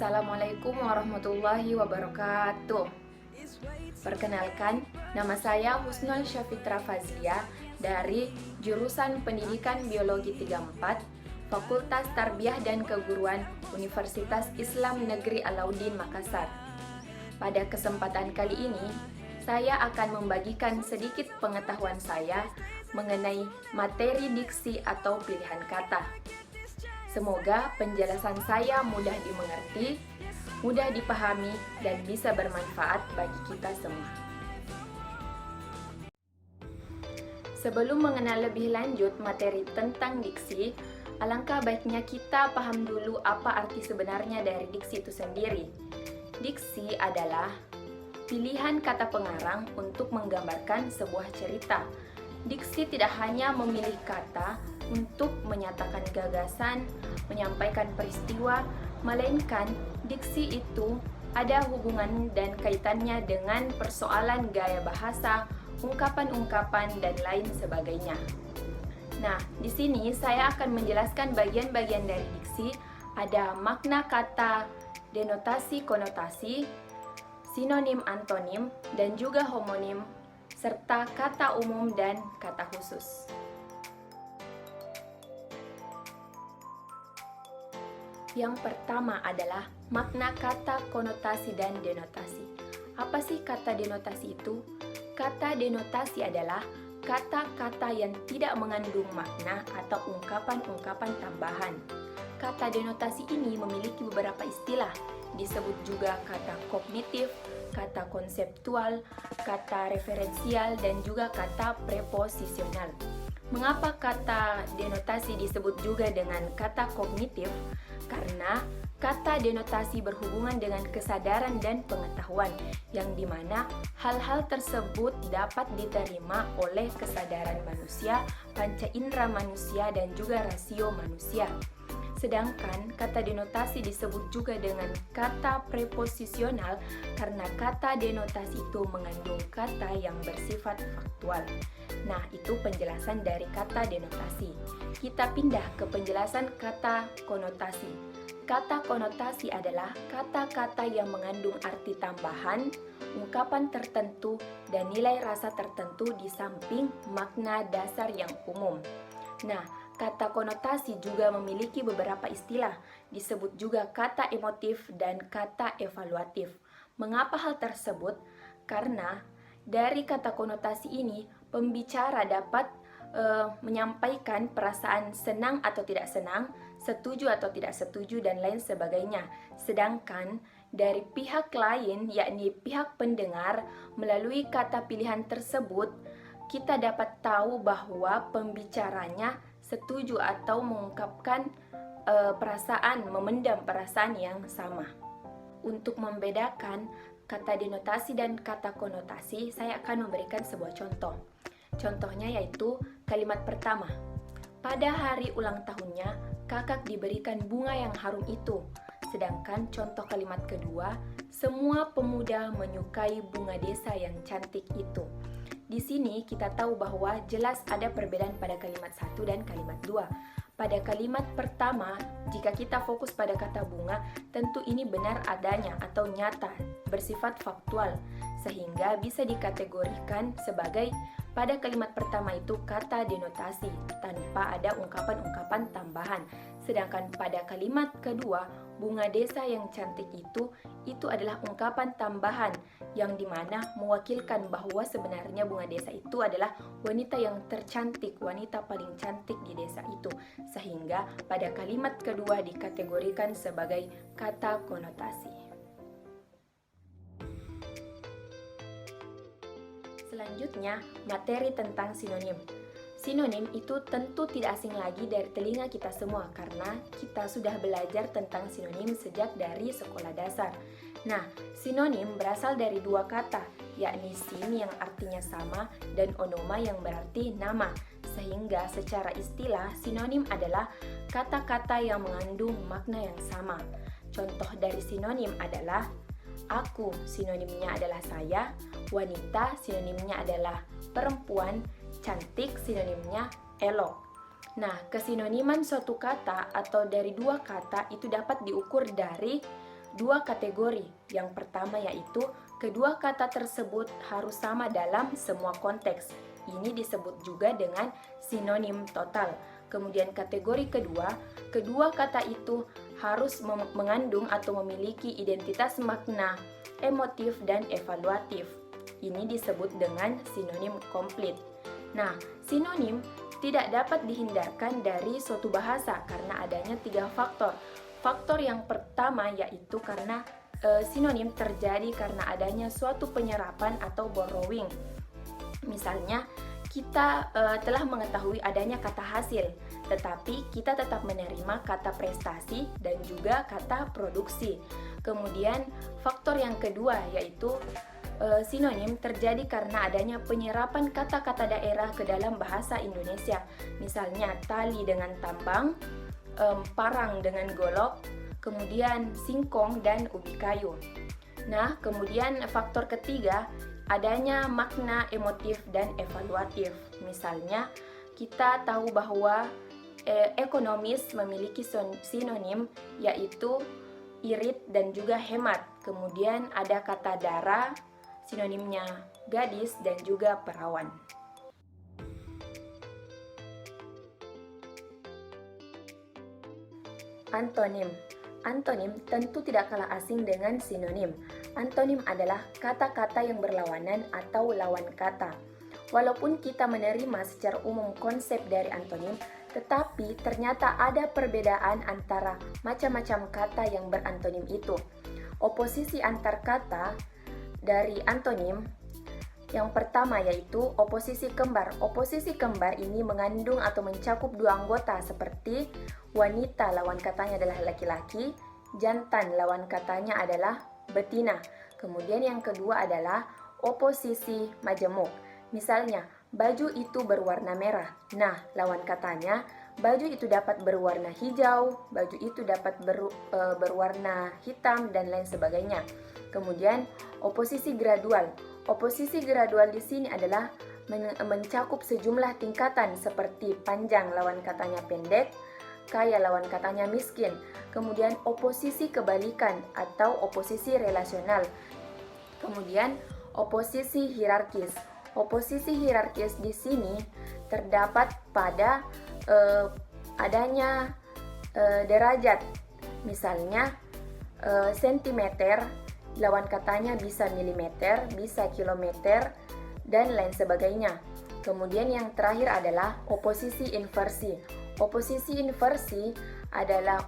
Assalamualaikum warahmatullahi wabarakatuh. Perkenalkan, nama saya Husnul Syafitra Fazlia dari jurusan Pendidikan Biologi 34, Fakultas Tarbiyah dan Keguruan Universitas Islam Negeri Alauddin Makassar. Pada kesempatan kali ini, saya akan membagikan sedikit pengetahuan saya mengenai materi diksi atau pilihan kata. Semoga penjelasan saya mudah dimengerti, mudah dipahami, dan bisa bermanfaat bagi kita semua. Sebelum mengenal lebih lanjut materi tentang diksi, alangkah baiknya kita paham dulu apa arti sebenarnya dari diksi itu sendiri. Diksi adalah pilihan kata pengarang untuk menggambarkan sebuah cerita. Diksi tidak hanya memilih kata untuk menyatakan gagasan, menyampaikan peristiwa, melainkan diksi itu ada hubungan dan kaitannya dengan persoalan gaya bahasa, ungkapan-ungkapan, dan lain sebagainya. Nah, di sini saya akan menjelaskan bagian-bagian dari diksi. Ada makna kata, denotasi konotasi, sinonim antonim, dan juga homonim, serta kata umum dan kata khusus. Yang pertama adalah makna kata, konotasi, dan denotasi. Apa sih kata denotasi itu? Kata denotasi adalah kata-kata yang tidak mengandung makna atau ungkapan-ungkapan tambahan. Kata denotasi ini memiliki beberapa istilah, disebut juga kata kognitif, kata konseptual, kata referensial, dan juga kata preposisional. Mengapa kata denotasi disebut juga dengan kata kognitif? Karena kata denotasi berhubungan dengan kesadaran dan pengetahuan, yang dimana hal-hal tersebut dapat diterima oleh kesadaran manusia, panca indera manusia, dan juga rasio manusia. Sedangkan kata denotasi disebut juga dengan kata preposisional karena kata denotasi itu mengandung kata yang bersifat faktual. Nah, itu penjelasan dari kata denotasi. Kita pindah ke penjelasan kata konotasi. Kata konotasi adalah kata-kata yang mengandung arti tambahan, ungkapan tertentu, dan nilai rasa tertentu di samping makna dasar yang umum. Nah, kata konotasi juga memiliki beberapa istilah, disebut juga kata emotif dan kata evaluatif. Mengapa hal tersebut? Karena dari kata konotasi ini, pembicara dapat menyampaikan perasaan senang atau tidak senang, setuju atau tidak setuju, dan lain sebagainya. Sedangkan dari pihak lain, yakni pihak pendengar, melalui kata pilihan tersebut, kita dapat tahu bahwa pembicaranya setuju atau mengungkapkan perasaan, memendam perasaan yang sama. Untuk membedakan kata denotasi dan kata konotasi, saya akan memberikan sebuah contoh. Contohnya yaitu kalimat pertama. Pada hari ulang tahunnya, kakak diberikan bunga yang harum itu. Sedangkan contoh kalimat kedua, semua pemuda menyukai bunga desa yang cantik itu. Di sini kita tahu bahwa jelas ada perbedaan pada kalimat satu dan kalimat dua. Pada kalimat pertama, jika kita fokus pada kata bunga, tentu ini benar adanya atau nyata, bersifat faktual, sehingga bisa dikategorikan sebagai pada kalimat pertama itu kata denotasi, tanpa ada ungkapan-ungkapan tambahan. Sedangkan pada kalimat kedua, bunga desa yang cantik itu adalah ungkapan tambahan yang dimana mewakilkan bahwa sebenarnya bunga desa itu adalah wanita yang tercantik, wanita paling cantik di desa itu. Sehingga pada kalimat kedua dikategorikan sebagai kata konotasi. Selanjutnya, materi tentang sinonim. Sinonim itu tentu tidak asing lagi dari telinga kita semua karena kita sudah belajar tentang sinonim sejak dari sekolah dasar. Nah, sinonim berasal dari dua kata, yakni sin yang artinya sama dan onoma yang berarti nama. Sehingga secara istilah, sinonim adalah kata-kata yang mengandung makna yang sama. Contoh dari sinonim adalah aku, sinonimnya adalah saya, wanita, sinonimnya adalah perempuan, cantik, sinonimnya elok. Nah, kesinoniman suatu kata atau dari dua kata itu dapat diukur dari dua kategori. Yang pertama yaitu kedua kata tersebut harus sama dalam semua konteks. Ini disebut juga dengan sinonim total. Kemudian kategori kedua, kedua kata itu harus mengandung atau memiliki identitas makna, emotif, dan evaluatif. Ini disebut dengan sinonim komplit. Nah, sinonim tidak dapat dihindarkan dari suatu bahasa karena adanya 3 faktor. Faktor yang pertama yaitu karena sinonim terjadi karena adanya suatu penyerapan atau borrowing. Misalnya, kita telah mengetahui adanya kata hasil, tetapi kita tetap menerima kata prestasi dan juga kata produksi. Kemudian, faktor yang kedua yaitu sinonim terjadi karena adanya penyerapan kata-kata daerah ke dalam bahasa Indonesia. Misalnya, tali dengan tambang, parang dengan golok, kemudian singkong dan ubi kayu. Nah, kemudian faktor ketiga, adanya makna emotif dan evaluatif. Misalnya, kita tahu bahwa ekonomis memiliki sinonim yaitu irit dan juga hemat. Kemudian ada kata dara, sinonimnya gadis dan juga perawan. Antonim. Antonim tentu tidak kalah asing dengan sinonim. Antonim adalah kata-kata yang berlawanan atau lawan kata. Walaupun kita menerima secara umum konsep dari antonim, tetapi ternyata ada perbedaan antara macam-macam kata yang berantonim itu. Oposisi antar kata dari antonim yang pertama yaitu oposisi kembar. Oposisi kembar ini mengandung atau mencakup 2 anggota seperti wanita lawan katanya adalah laki-laki, jantan lawan katanya adalah betina. Kemudian yang kedua adalah oposisi majemuk. Misalnya, baju itu berwarna merah. Nah, lawan katanya, baju itu dapat berwarna hijau, baju itu dapat berwarna hitam, dan lain sebagainya. Kemudian, oposisi gradual. Oposisi gradual di sini adalah mencakup sejumlah tingkatan seperti panjang lawan katanya pendek, kaya lawan katanya miskin. Kemudian oposisi kebalikan atau oposisi relasional. Kemudian oposisi hierarkis. Oposisi hierarkis di sini terdapat pada adanya derajat. Misalnya sentimeter lawan katanya bisa milimeter, bisa kilometer, dan lain sebagainya. Kemudian yang terakhir adalah oposisi inversi. Oposisi inversi adalah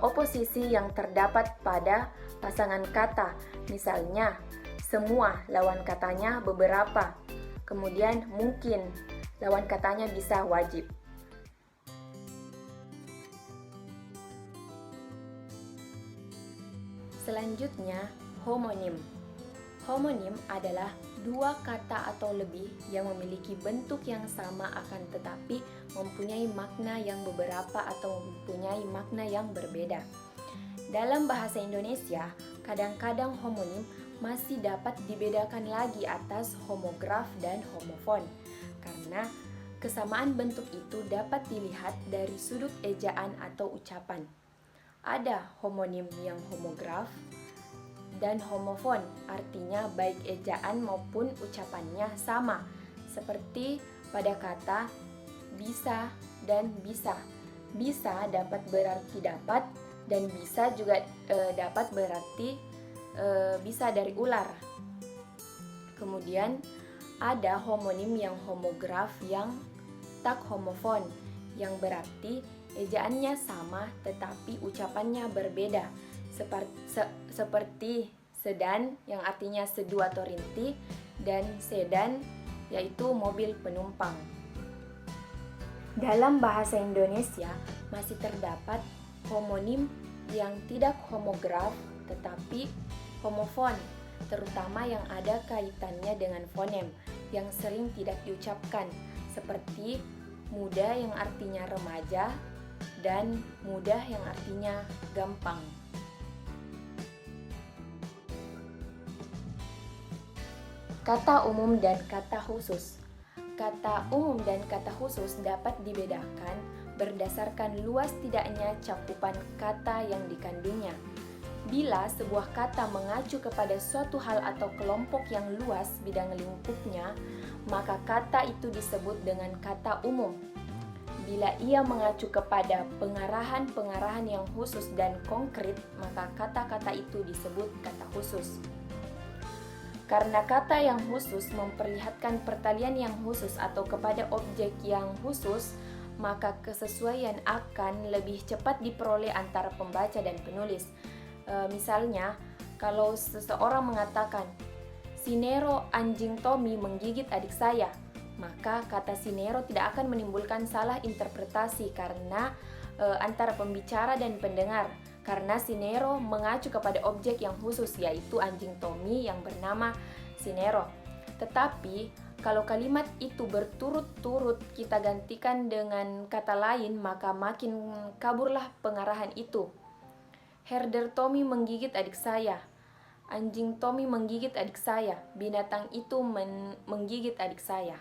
oposisi yang terdapat pada pasangan kata. Misalnya, semua lawan katanya beberapa. Kemudian mungkin lawan katanya bisa wajib. Selanjutnya, homonim. Homonim adalah 2 kata atau lebih yang memiliki bentuk yang sama akan tetapi mempunyai makna yang beberapa atau mempunyai makna yang berbeda. Dalam bahasa Indonesia, kadang-kadang homonim masih dapat dibedakan lagi atas homograf dan homofon, karena kesamaan bentuk itu dapat dilihat dari sudut ejaan atau ucapan. Ada homonim yang homograf dan homofon, artinya baik ejaan maupun ucapannya sama, seperti pada kata bisa dan bisa. Bisa dapat berarti dapat, dan bisa juga dapat berarti bisa dari ular. Kemudian ada homonim yang homograf yang tak homofon, yang berarti ejaannya sama tetapi ucapannya berbeda. Seperti sedan yang artinya sedu atau rinti, dan sedan yaitu mobil penumpang. Dalam bahasa Indonesia masih terdapat homonim yang tidak homograf tetapi homofon, terutama yang ada kaitannya dengan fonem yang sering tidak diucapkan, seperti muda yang artinya remaja dan mudah yang artinya gampang. Kata umum dan kata khusus. Kata umum dan kata khusus dapat dibedakan berdasarkan luas tidaknya cakupan kata yang dikandungnya. Bila sebuah kata mengacu kepada suatu hal atau kelompok yang luas bidang lingkupnya, maka kata itu disebut dengan kata umum. Bila ia mengacu kepada pengarahan-pengarahan yang khusus dan konkret, maka kata-kata itu disebut kata khusus. Karena kata yang khusus memperlihatkan pertalian yang khusus atau kepada objek yang khusus, maka kesesuaian akan lebih cepat diperoleh antara pembaca dan penulis. Misalnya, kalau seseorang mengatakan, "Si Nero anjing Tommy menggigit adik saya," maka kata si Nero tidak akan menimbulkan salah interpretasi karena antara pembicara dan pendengar, karena si Nero mengacu kepada objek yang khusus, yaitu anjing Tommy yang bernama si Nero. Tetapi kalau kalimat itu berturut-turut kita gantikan dengan kata lain, maka makin kaburlah pengarahan itu. Herder Tommy menggigit adik saya. Anjing Tommy menggigit adik saya. Binatang itu menggigit adik saya.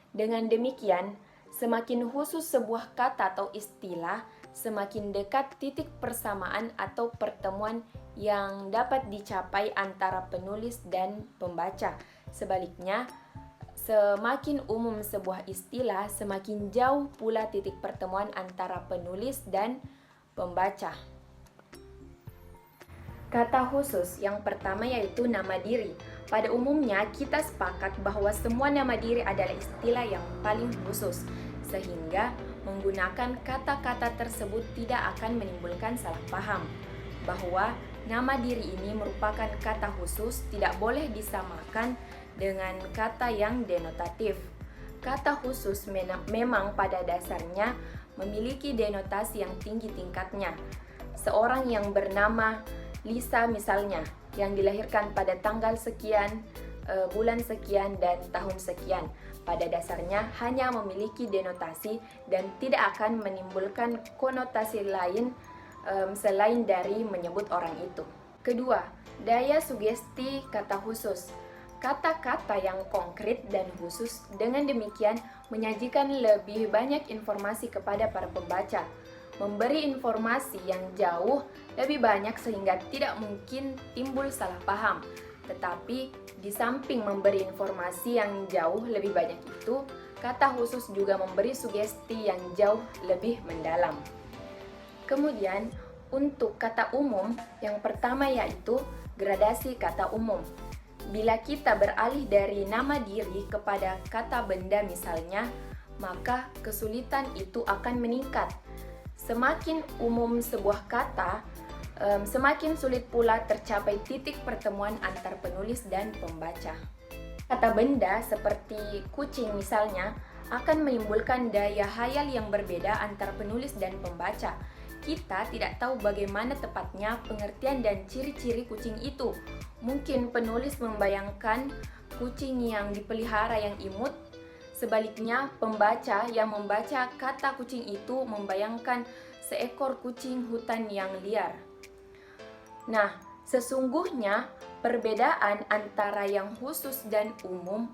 Dengan demikian, semakin khusus sebuah kata atau istilah, semakin dekat titik persamaan atau pertemuan yang dapat dicapai antara penulis dan pembaca. Sebaliknya, semakin umum sebuah istilah, semakin jauh pula titik pertemuan antara penulis dan pembaca. Kata khusus yang pertama yaitu nama diri. Pada umumnya kita sepakat bahwa semua nama diri adalah istilah yang paling khusus, sehingga menggunakan kata-kata tersebut tidak akan menimbulkan salah paham. Bahwa nama diri ini merupakan kata khusus, tidak boleh disamakan dengan kata yang denotatif. Kata khusus memang pada dasarnya memiliki denotasi yang tinggi tingkatnya. Seorang yang bernama Lisa misalnya, yang dilahirkan pada tanggal sekian, bulan sekian, dan tahun sekian, pada dasarnya hanya memiliki denotasi dan tidak akan menimbulkan konotasi lain selain dari menyebut orang itu. Kedua, daya sugesti kata khusus. Kata-kata yang konkret dan khusus dengan demikian menyajikan lebih banyak informasi kepada para pembaca, memberi informasi yang jauh lebih banyak sehingga tidak mungkin timbul salah paham. Tetapi di samping memberi informasi yang jauh lebih banyak itu, kata khusus juga memberi sugesti yang jauh lebih mendalam. Kemudian untuk kata umum, yang pertama yaitu gradasi kata umum. Bila kita beralih dari nama diri kepada kata benda misalnya, maka kesulitan itu akan meningkat. Semakin umum sebuah kata, semakin sulit pula tercapai titik pertemuan antar penulis dan pembaca. Kata benda seperti kucing misalnya akan menimbulkan daya hayal yang berbeda antar penulis dan pembaca. Kita tidak tahu bagaimana tepatnya pengertian dan ciri-ciri kucing itu. Mungkin penulis membayangkan kucing yang dipelihara yang imut. Sebaliknya, pembaca yang membaca kata kucing itu membayangkan seekor kucing hutan yang liar. Nah, sesungguhnya perbedaan antara yang khusus dan umum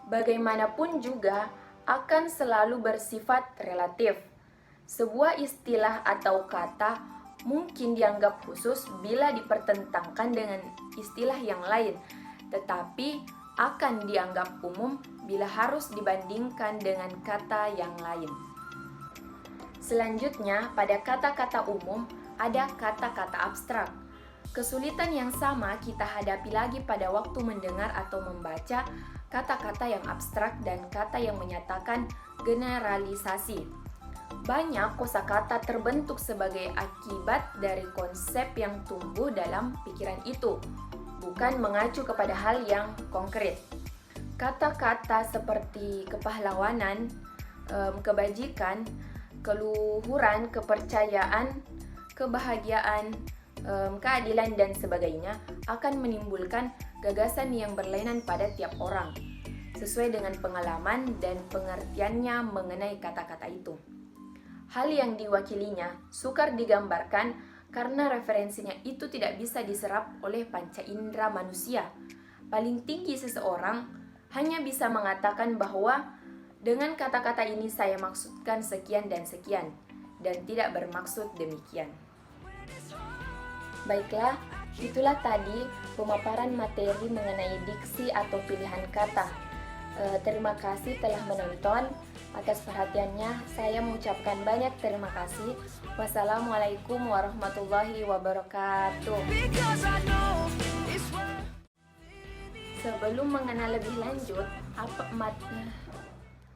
bagaimanapun juga akan selalu bersifat relatif. Sebuah istilah atau kata mungkin dianggap khusus bila dipertentangkan dengan istilah yang lain, tetapi akan dianggap umum bila harus dibandingkan dengan kata yang lain. Selanjutnya, pada kata-kata umum ada kata-kata abstrak. Kesulitan yang sama kita hadapi lagi pada waktu mendengar atau membaca kata-kata yang abstrak dan kata yang menyatakan generalisasi. Banyak kosakata terbentuk sebagai akibat dari konsep yang tumbuh dalam pikiran itu, bukan mengacu kepada hal yang konkret. Kata-kata seperti kepahlawanan, kebajikan, keluhuran, kepercayaan, kebahagiaan, keadilan, dan sebagainya akan menimbulkan gagasan yang berlainan pada tiap orang, sesuai dengan pengalaman dan pengertiannya mengenai kata-kata itu. Hal yang diwakilinya sukar digambarkan karena referensinya itu tidak bisa diserap oleh panca indera manusia. Paling tinggi seseorang hanya bisa mengatakan bahwa dengan kata-kata ini saya maksudkan sekian dan sekian, dan tidak bermaksud demikian. Baiklah, itulah tadi pemaparan materi mengenai diksi atau pilihan kata. Terima kasih telah menonton. Atas perhatiannya, saya mengucapkan banyak terima kasih. Wassalamualaikum warahmatullahi wabarakatuh. Sebelum mengenal lebih lanjut,